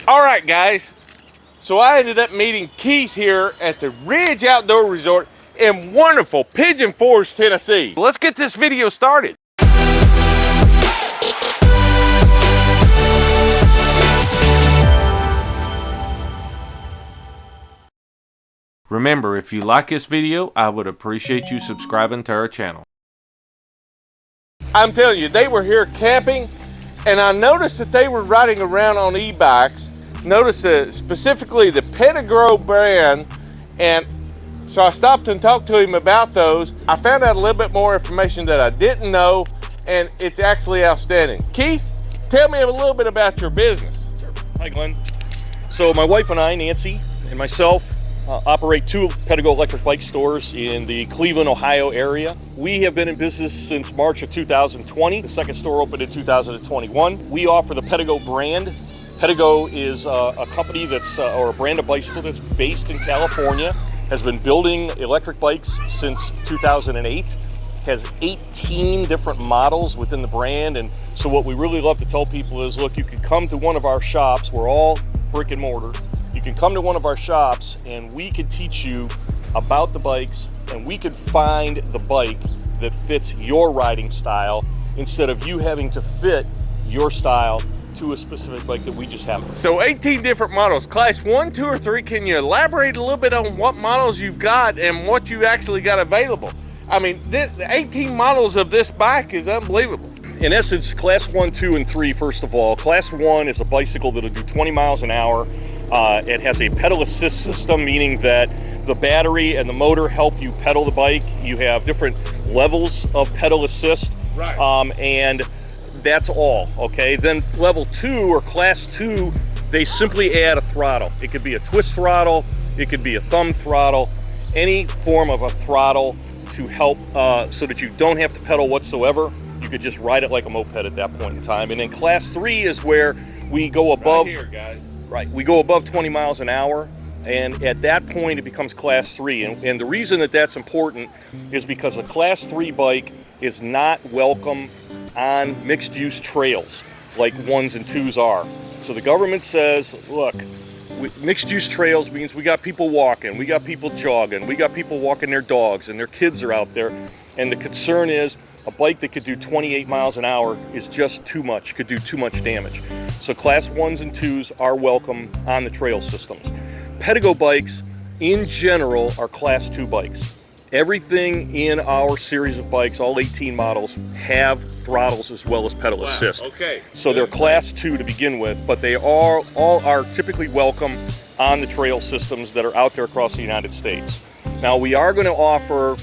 All right, guys. So I ended up meeting Keith here at the Ridge Outdoor Resort in wonderful Pigeon Forge, Tennessee. Let's get this video started. Remember, if you like this video, I would appreciate you subscribing to our channel. I'm telling you, they were here camping, and I noticed that they were riding around on e-bikes. Notice specifically the Pedego brand, and so I stopped and talked to him about those. I found out a little bit more information that I didn't know, and it's actually outstanding. Keith, tell me a little bit about your business. Sure. Hi, Glenn. So my wife and I, Nancy, and myself, operate two Pedego electric bike stores in the Cleveland, Ohio area. We have been in business since March of 2020. The second store opened in 2021. We offer the Pedego brand. Pedego is a company that's, or a brand of bicycle that's based in California, has been building electric bikes since 2008, has 18 different models within the brand. And so what we really love to tell people is, look, you can come to one of our shops. We're all brick and mortar. You can come to one of our shops and we can teach you about the bikes, and we could find the bike that fits your riding style instead of you having to fit your style to a specific bike that we just have. So 18 different models, class 1, 2, or 3. Can you elaborate a little bit on what models you've got and what you actually got available? I mean, the 18 models of this bike is unbelievable. In essence, class 1, 2, and 3, first of all. Class 1 is a bicycle that'll do 20 miles an hour. It has a pedal assist system, meaning that the battery and the motor help you pedal the bike. You have different levels of pedal assist. Right. And that's all, okay? Then level 2 or class 2, they simply add a throttle. It could be a twist throttle, it could be a thumb throttle, any form of a throttle to help so that you don't have to pedal whatsoever. You could just ride it like a moped at that point in time. And then class 3 is where we go above, right here, guys. Right, we go above 20 miles an hour. And at that point, it becomes class 3. And the reason that that's important is because a class 3 bike is not welcome on mixed-use trails like 1s and 2s are. So the government says, look, mixed-use trails means we got people walking, we got people jogging, we got people walking their dogs, and their kids are out there. And the concern is a bike that could do 28 miles an hour is just too much, could do too much damage. So class 1s and 2s are welcome on the trail systems. Pedego bikes, in general, are class 2 bikes. Everything in our series of bikes, all 18 models, have throttles as well as pedal assist. Okay. So they're class 2 to begin with, but they all are typically welcome on the trail systems that are out there across the United States. Now, we are going to offer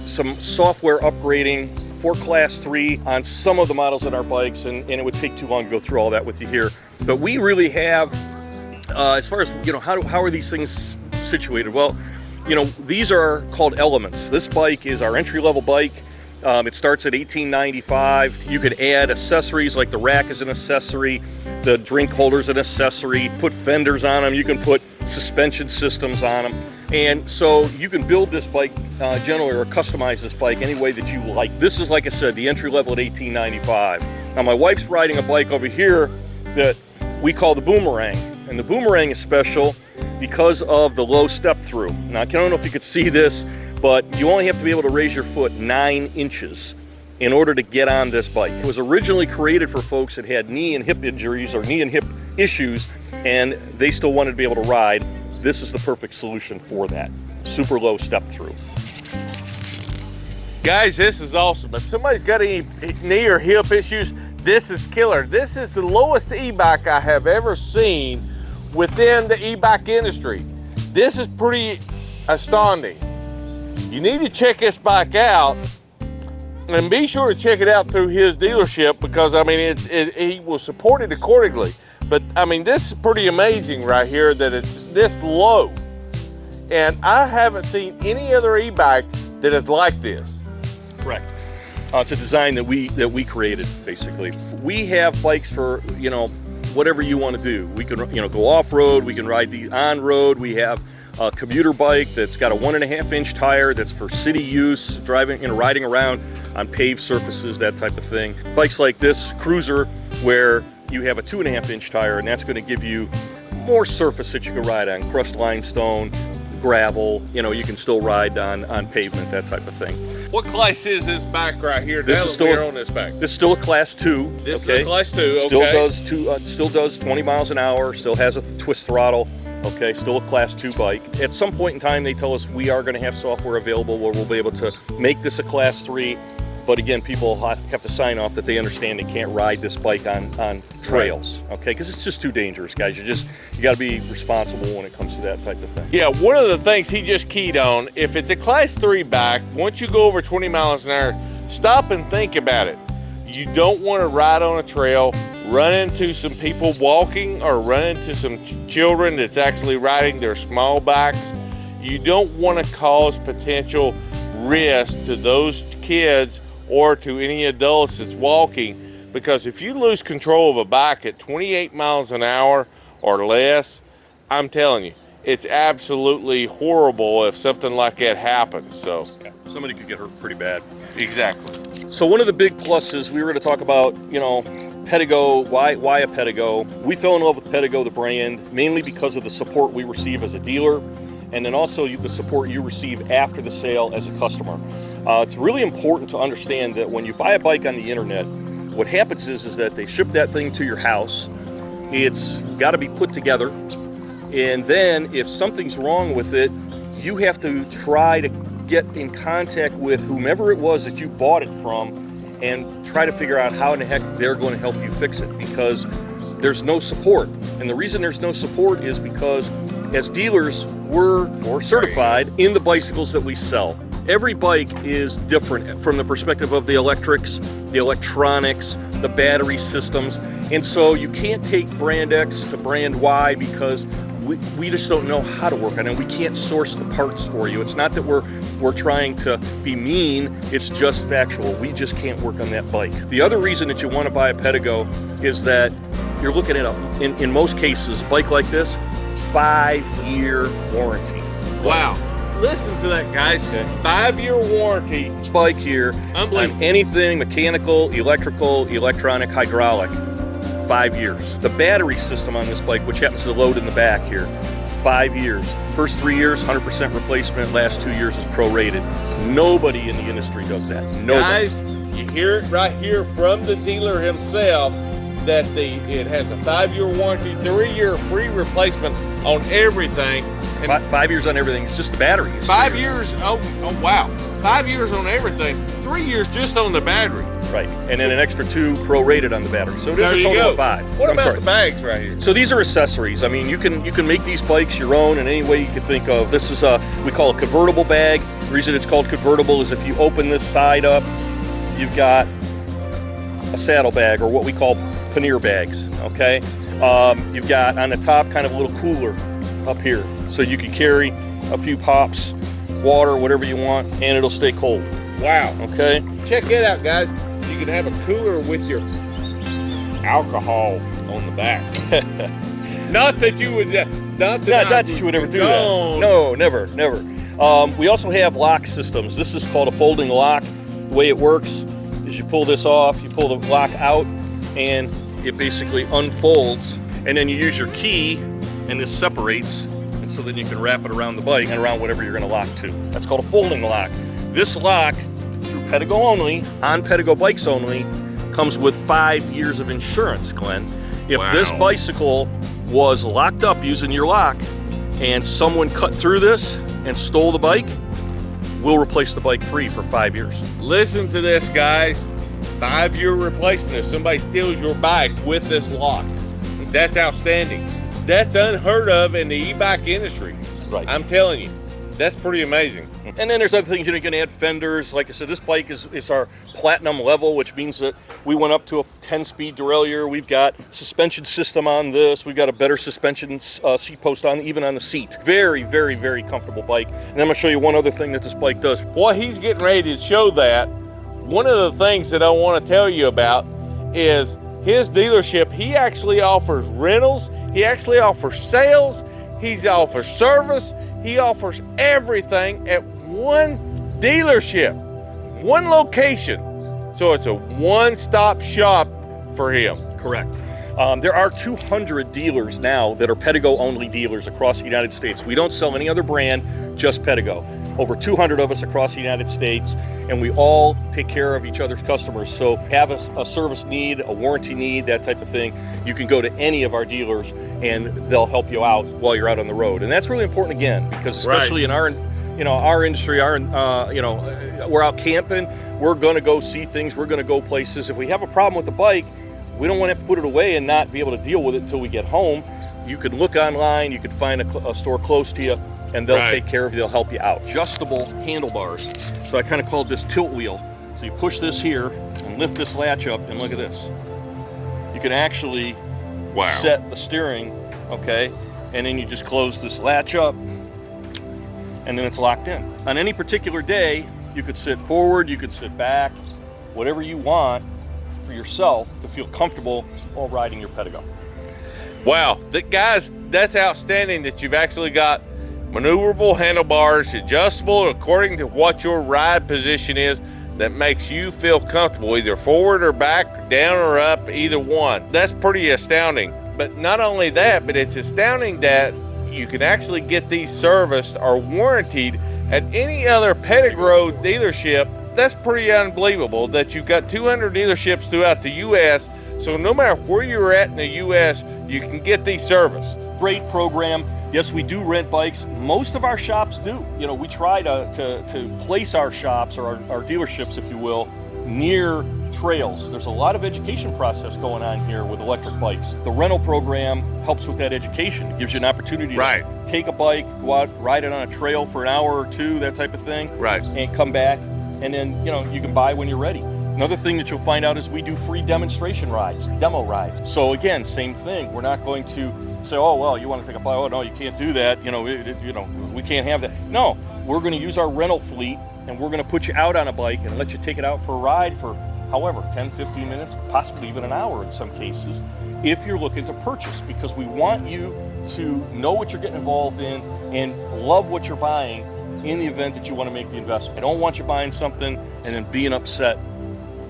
some software upgrading for class 3 on some of the models in our bikes, and it would take too long to go through all that with you here. But we really have, as far as, how are these things situated? Well, these are called elements. This bike is our entry-level bike. It starts at $18.95. You could add accessories, like the rack is an accessory, the drink holder's an accessory, put fenders on them, you can put suspension systems on them. And so you can build this bike generally, or customize this bike any way that you like. This is, like I said, the entry level at $18.95. Now my wife's riding a bike over here that we call the Boomerang. And the Boomerang is special because of the low step through. Now, I don't know if you could see this, but you only have to be able to raise your foot 9 inches in order to get on this bike. It was originally created for folks that had knee and hip injuries or knee and hip issues, and they still wanted to be able to ride. This is the perfect solution for that. Super low step through. Guys, this is awesome. If somebody's got any knee or hip issues, this is killer. This is the lowest e-bike I have ever seen within the e-bike industry. This is pretty astounding. You need to check this bike out, and be sure to check it out through his dealership, because I mean he will support it accordingly. But I mean, this is pretty amazing right here that it's this low, and I haven't seen any other e-bike that is like this. Correct. It's a design that we created, basically. We have bikes for whatever you want to do. We can go off-road, we can ride the on-road. We have a commuter bike that's got a 1.5-inch tire that's for city use, driving riding around on paved surfaces, that type of thing. Bikes like this cruiser, where you have a 2.5-inch tire, and that's going to give you more surface that you can ride on, crushed limestone, gravel. You can still ride on pavement, that type of thing. What class is this bike right here? This is still on this bike. This is still a Class 2. This is a Class 2. Okay. Still does 20 miles an hour. Still has a twist throttle. Okay, still a Class 2 bike. At some point in time, they tell us we are going to have software available where we'll be able to make this a Class 3. But again, people have to sign off that they understand they can't ride this bike on trails, okay? Because it's just too dangerous, guys. You got to be responsible when it comes to that type of thing. Yeah, one of the things he just keyed on, if it's a Class 3 bike, once you go over 20 miles an hour, stop and think about it. You don't want to ride on a trail, run into some people walking, or run into some children that's actually riding their small bikes. You don't want to cause potential risk to those kids or to any adults that's walking, because if you lose control of a bike at 28 miles an hour or less, I'm telling you, it's absolutely horrible if something like that happens. So yeah, somebody could get hurt pretty bad. Exactly. So one of the big pluses, we were going to talk about, Pedego. Why a Pedego? We fell in love with Pedego, the brand, mainly because of the support we receive as a dealer, and then also the support you receive after the sale as a customer. It's really important to understand that when you buy a bike on the internet, what happens is that they ship that thing to your house. It's got to be put together, and then if something's wrong with it, you have to try to get in contact with whomever it was that you bought it from and try to figure out how in the heck they're going to help you fix it, because there's no support. And the reason there's no support is because as dealers, we're certified in the bicycles that we sell. Every bike is different from the perspective of the electrics, the electronics, the battery systems. And so you can't take brand X to brand Y because we just don't know how to work on it. We can't source the parts for you. It's not that we're trying to be mean, it's just factual. We just can't work on that bike. The other reason that you want to buy a Pedego is that you're looking at, in most cases, a bike like this, 5-year warranty. Wow. Listen to that, guys. Okay. 5-year warranty. This bike here, on anything mechanical, electrical, electronic, hydraulic, 5 years. The battery system on this bike, which happens to load in the back here, 5 years. First 3 years, 100% replacement. Last 2 years is prorated. Nobody in the industry does that. Nobody. Guys, you hear it right here from the dealer himself that it has a 5-year warranty, 3-year free replacement on everything. And 5 years on everything. It's just the battery. 5 years. Oh wow. 5 years on everything. 3 years just on the battery. Right, and then an extra 2 prorated on the battery. So it is a total of 5. What about the bags right here? So these are accessories. I mean, you can make these bikes your own in any way you could think of. This is we call a convertible bag. The reason it's called convertible is if you open this side up, you've got a saddle bag, or what we call pannier bags, okay? You've got on the top kind of a little cooler up here, so you can carry a few pops, water, whatever you want, and it'll stay cold. Wow. Okay? Check it out, guys. You can have a cooler with your alcohol on the back. Not that you would, not that you would ever do that. No, never. We also have lock systems. This is called a folding lock. The way it works is you pull this off, you pull the lock out, and it basically unfolds, and then you use your key, and this separates, and so then you can wrap it around the bike and around whatever you're going to lock to. That's called a folding lock. This lock, through Pedego only, on Pedego bikes only, comes with 5 years of insurance, Glenn. If this bicycle was locked up using your lock and someone cut through this and stole the bike, we'll replace the bike free for 5 years. Listen to this, guys. 5-year replacement if somebody steals your bike with this lock. That's outstanding. That's unheard of in the e-bike industry. Right. I'm telling you, that's pretty amazing. And then there's other things. You can add fenders. Like I said, this bike is our platinum level, which means that we went up to a 10-speed derailleur. We've got suspension system on this. We've got a better suspension seat post on, even on the seat. Very, very, very comfortable bike. And I'm going to show you one other thing that this bike does. While he's getting ready to show that, one of the things that I want to tell you about is his dealership. He actually offers rentals. He actually offers sales. He offers service. He offers everything at one dealership, one location. So it's a one-stop shop for him. Correct. There are 200 dealers now that are Pedego only dealers across the United States. We don't sell any other brand, just Pedego. Over 200 of us across the United States, and we all take care of each other's customers. So have a service need, a warranty need, that type of thing, you can go to any of our dealers and they'll help you out while you're out on the road. And that's really important, again, because especially in our industry, we're out camping, we're going to go see things, we're going to go places. If we have a problem with the bike, we don't want to have to put it away and not be able to deal with it until we get home. You can look online, you can find a store close to you, and they'll take care of you, they'll help you out. Adjustable handlebars. So I kind of called this tilt wheel. So you push this here and lift this latch up, and look at this. You can actually set the steering, okay? And then you just close this latch up, and then it's locked in. On any particular day, you could sit forward, you could sit back, whatever you want for yourself to feel comfortable while riding your Pedego. Wow, guys, that's outstanding that you've actually got maneuverable handlebars, adjustable according to what your ride position is, that makes you feel comfortable, either forward or back, down or up, either one. That's pretty astounding. But not only that, but it's astounding that you can actually get these serviced or warranted at any other Pedego dealership. That's pretty unbelievable that you've got 200 dealerships throughout the U.S. So no matter where you're at in the U.S., you can get these serviced. Great program. Yes, we do rent bikes. Most of our shops do. You know, we try to place our shops, or our dealerships, if you will, near trails. There's a lot of education process going on here with electric bikes. The rental program helps with that education. It gives you an opportunity to take a bike, go out, ride it on a trail for an hour or two, that type of thing, and come back, and then you can buy when you're ready. Another thing that you'll find out is we do free demonstration rides, demo rides. So again, same thing. We're not going to say, oh, well, you want to take a bike? Oh, no, you can't do that. We can't have that. No, we're going to use our rental fleet, and we're going to put you out on a bike and let you take it out for a ride for however, 10, 15 minutes, possibly even an hour in some cases, if you're looking to purchase, because we want you to know what you're getting involved in and love what you're buying in the event that you want to make the investment. I don't want you buying something and then being upset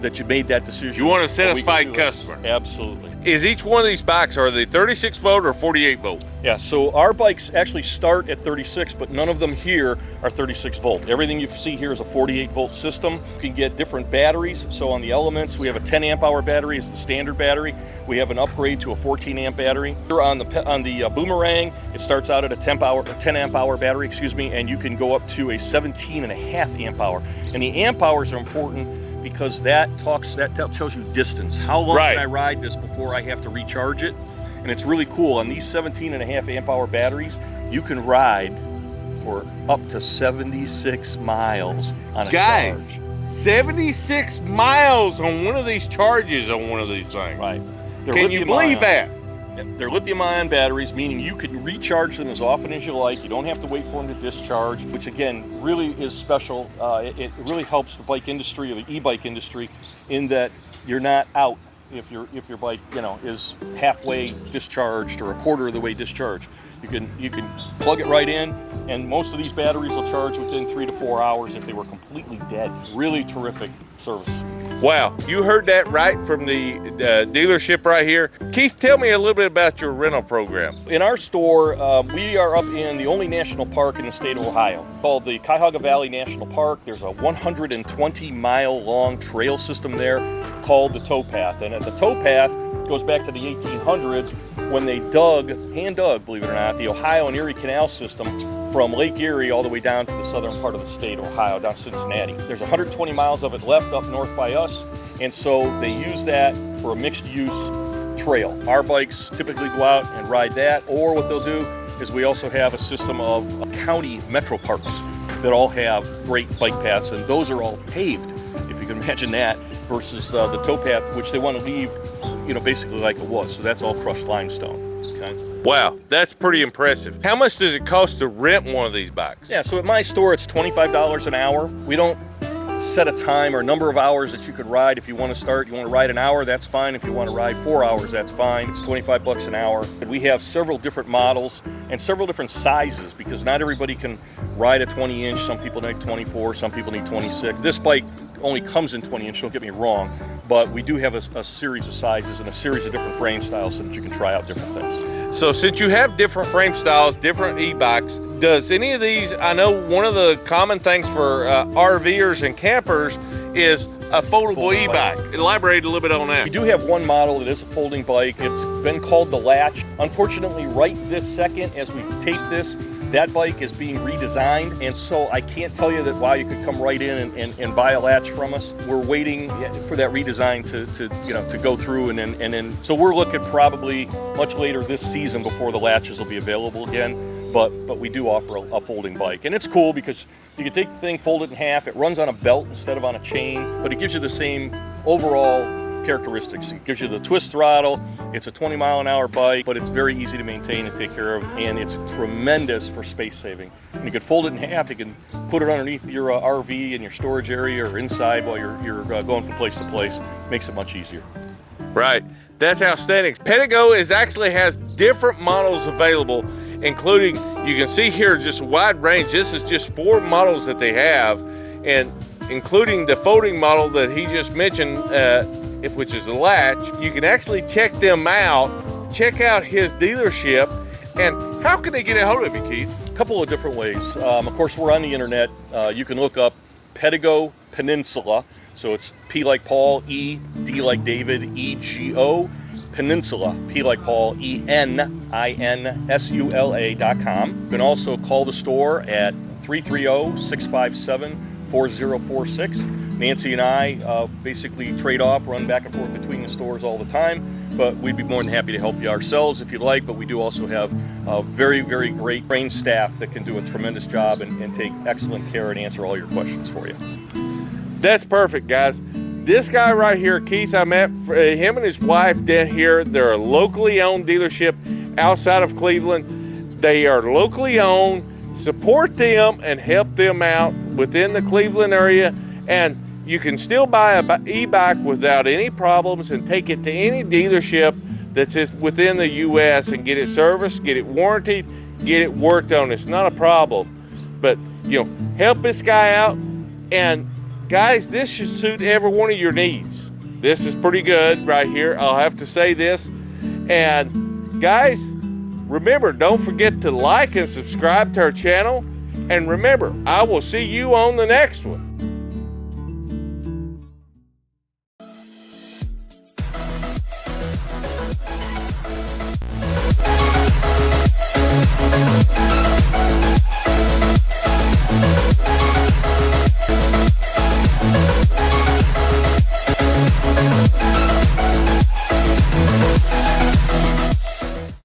that you made that decision. You want a satisfied customer. Absolutely. Is each one of these bikes, are they 36 volt or 48 volt? Yeah, so our bikes actually start at 36, but none of them here are 36 volt. Everything you see here is a 48 volt system. You can get different batteries. So on the Elements, we have a 10 amp hour battery is the standard battery. We have an upgrade to a 14 amp battery. On the Boomerang, it starts out at a 10 amp hour battery, and you can go up to a 17.5 amp hour. And the amp hours are important because that tells you distance. How long can I ride this before I have to recharge it? And it's really cool. On these 17.5 amp hour batteries, you can ride for up to 76 miles on a charge. 76 miles on one of these charges on one of these things. Right. Can you believe that? They're lithium-ion batteries, meaning you can recharge them as often as you like. You don't have to wait for them to discharge, which again really is special. It really helps the bike industry, or the e-bike industry, in that you're not out if your bike is halfway discharged or a quarter of the way discharged. You can plug it right in, and most of these batteries will charge within 3 to 4 hours if they were completely dead. Really terrific service. Wow, you heard that right from the dealership right here. Keith, tell me a little bit about your rental program. In our store, we are up in the only national park in the state of Ohio, called the Cuyahoga Valley National Park. There's a 120-mile long trail system there called the towpath. And the towpath goes back to the 1800s when they hand dug, believe it or not, the Ohio and Erie Canal system from Lake Erie all the way down to the southern part of the state of Ohio, down Cincinnati. There's 120 miles of it left up north by us, and so they use that for a mixed-use trail. Our bikes typically go out and ride that, or what they'll do is we also have a system of county metro parks that all have great bike paths, and those are all paved, if you can imagine that, versus the towpath, which they want to leave, basically like it was. So that's all crushed limestone. Okay. Wow, that's pretty impressive. How much does it cost to rent one of these bikes? Yeah, so at my store, it's $25 an hour. We don't set a time or number of hours that you could ride. If you want to ride an hour, that's fine. If you want to ride 4 hours, that's fine. It's $25 an hour. We have several different models and several different sizes, because not everybody can ride a 20-inch. Some people need 24, some people need 26. This bike only comes in 20-inch, don't get me wrong, but we do have a series of sizes and a series of different frame styles so that you can try out different things. So since you have different frame styles, different e-bikes, does any of these, I know one of the common things for RVers and campers is a foldable e-bike. Elaborate a little bit on that. We do have one model that is a folding bike. It's been called the Latch. Unfortunately, right this second, as we tape this, that bike is being redesigned, and so I can't tell you that while you could come right in and buy a Latch from us. We're waiting for that redesign to go through, and then so we're looking probably much later this season before the Latches will be available again. But we do offer a folding bike, and it's cool because you can take the thing, fold it in half. It runs on a belt instead of on a chain, but it gives you the same overall characteristics. It gives you the twist throttle. It's a 20-mile-an-hour bike, but it's very easy to maintain and take care of, and it's tremendous for space saving. And you can fold it in half. You can put it underneath your RV in your storage area or inside while you're going from place to place. Makes it much easier. Right, that's outstanding. Pedego has different models available, including, you can see here, just a wide range. This is just 4 models that they have, and including the folding model that he just mentioned, which is the Latch. You can actually check them out, check out his dealership. And how can they get a hold of you, Keith? A couple of different ways. Of course, we're on the internet. You can look up Pedego Peninsula. So it's P like Paul, E, D like David, E-G-O, Peninsula, P like Paul, ENINSULA.com. You can also call the store at 330-657-4046. Nancy and I basically trade off, run back and forth between the stores all the time, but we'd be more than happy to help you ourselves if you'd like. But we do also have a very, very great trained staff that can do a tremendous job and take excellent care and answer all your questions for you. That's perfect, guys. This guy right here, Keith, I met him and his wife down here. They're a locally owned dealership outside of Cleveland. They are locally owned. Support them and help them out within the Cleveland area. And you can still buy an e-bike without any problems and take it to any dealership that's within the U.S. and get it serviced, get it warranted, get it worked on. It's not a problem. But, help this guy out. And guys, this should suit every one of your needs. This is pretty good right here. I'll have to say this. And guys, remember, don't forget to like and subscribe to our channel. And remember, I will see you on the next one.